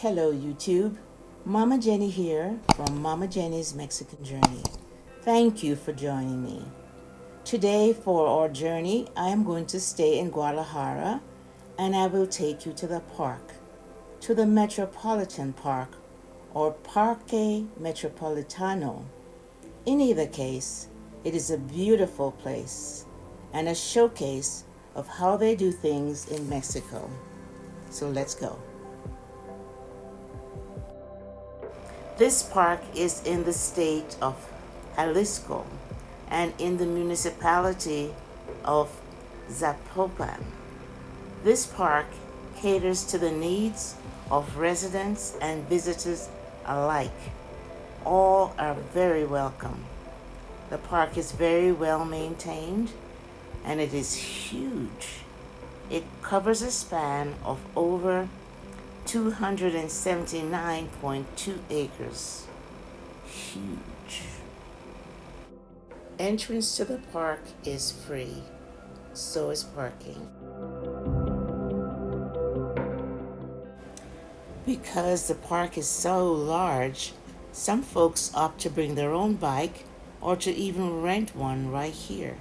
Hello YouTube, Mama Jenny here from Mama Jenny's Mexican Journey. Thank you for joining me. Today for our journey, I am going to stay in Guadalajara and I will take you to the park, to the Metropolitan Park or Parque Metropolitano. In either case, it is a beautiful place and a showcase of how they do things in Mexico. So let's go. This park is in the state of Jalisco and in the municipality of Zapopan. This park caters to the needs of residents and visitors alike. All are very welcome. The park is very well maintained and it is huge. It covers a span of over 279.2 acres. Huge. Entrance to the park is free, so is parking. Because the park is so large, some folks opt to bring their own bike or to even rent one right here.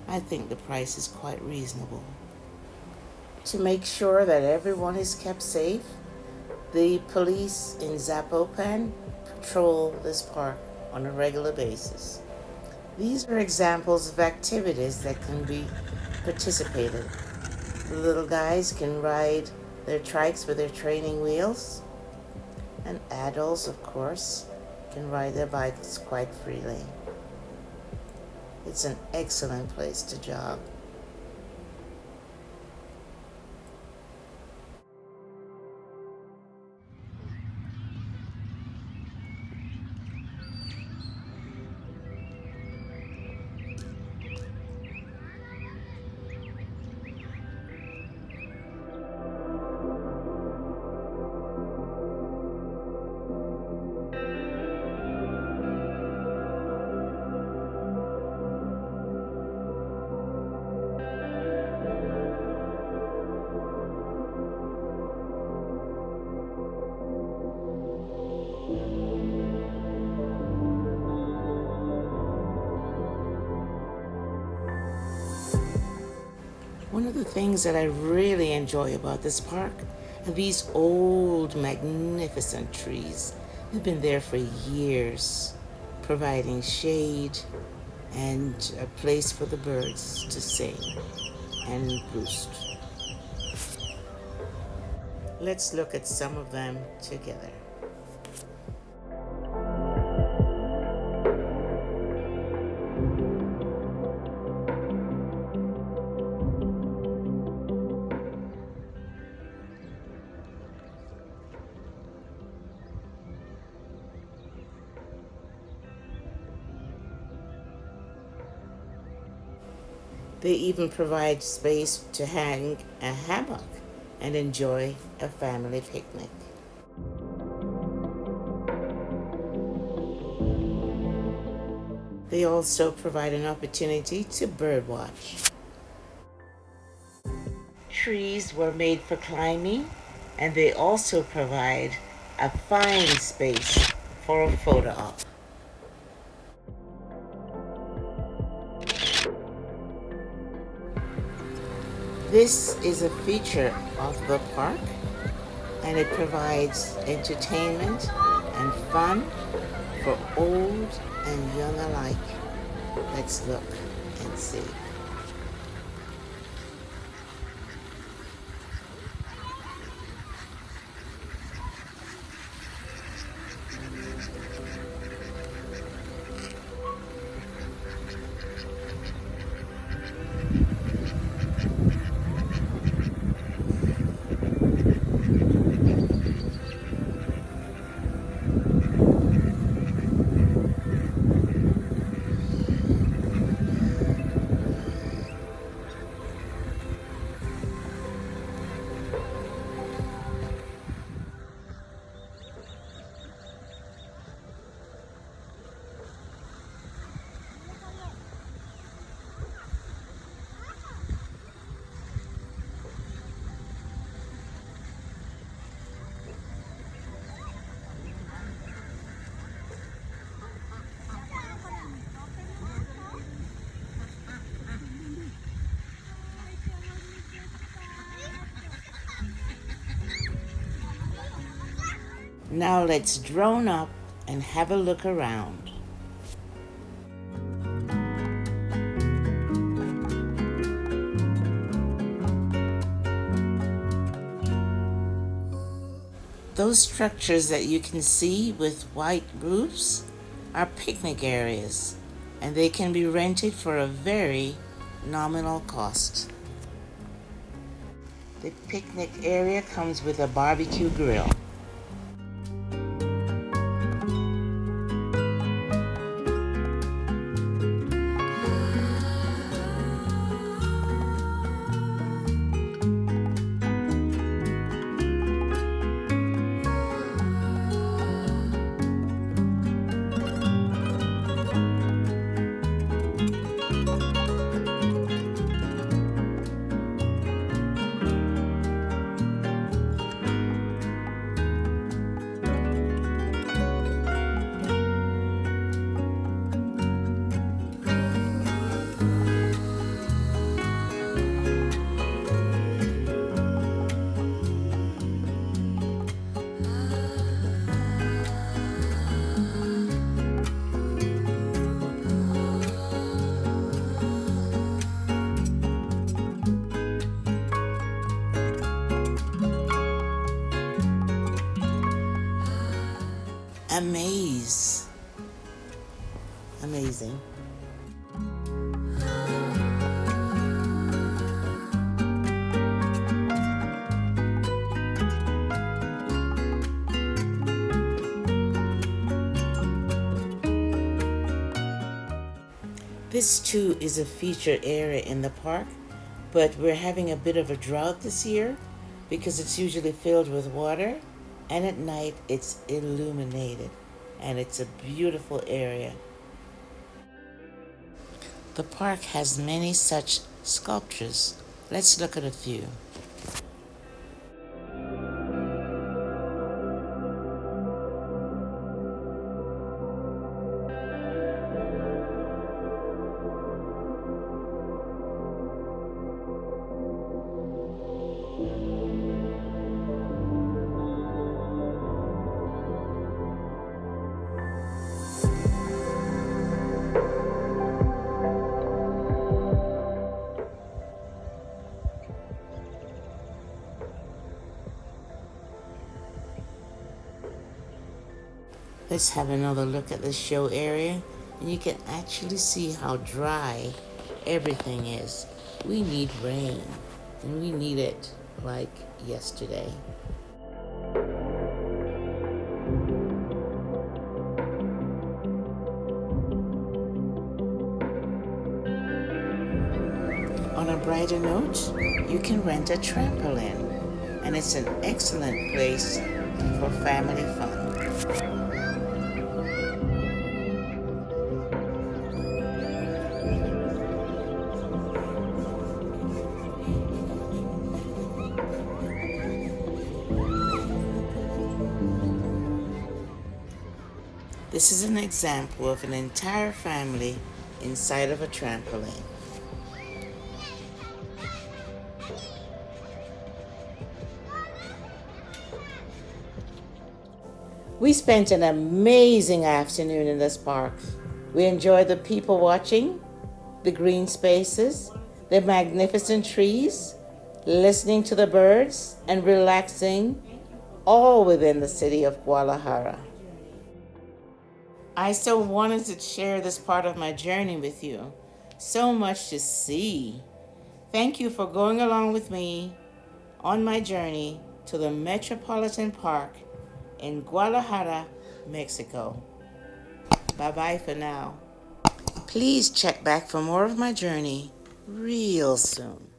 I think the price is quite reasonable. To make sure that everyone is kept safe, the police in Zapopan patrol this park on a regular basis. These are examples of activities that can be participated. The little guys can ride their trikes with their training wheels, and adults, of course, can ride their bikes quite freely. It's an excellent place to jog. One of the things that I really enjoy about this park are these old, magnificent trees. They've been there for years, providing shade and a place for the birds to sing and roost. Let's look at some of them together. They even provide space to hang a hammock and enjoy a family picnic. They also provide an opportunity to birdwatch. Trees were made for climbing, and they also provide a fine space for a photo op. This is a feature of the park, and it provides entertainment and fun for old and young alike. Let's look and see. Now let's drone up and have a look around. Those structures that you can see with white roofs are picnic areas, and they can be rented for a very nominal cost. The picnic area comes with a barbecue grill. Amazing. This too is a featured area in the park, but we're having a bit of a drought this year because it's usually filled with water, and at night it's illuminated, and it's a beautiful area. The park has many such sculptures. Let's look at a few. Let's have another look at the show area, and you can actually see how dry everything is. We need rain, and we need it like yesterday. On a brighter note, you can rent a trampoline, and it's an excellent place for family fun. This is an example of an entire family inside of a trampoline. We spent an amazing afternoon in this park. We enjoyed the people watching, the green spaces, the magnificent trees, listening to the birds, and relaxing, all within the city of Guadalajara. I so wanted to share this part of my journey with you. So much to see. Thank you for going along with me on my journey to the Metropolitan Park in Guadalajara, Mexico. Bye-bye for now. Please check back for more of my journey real soon.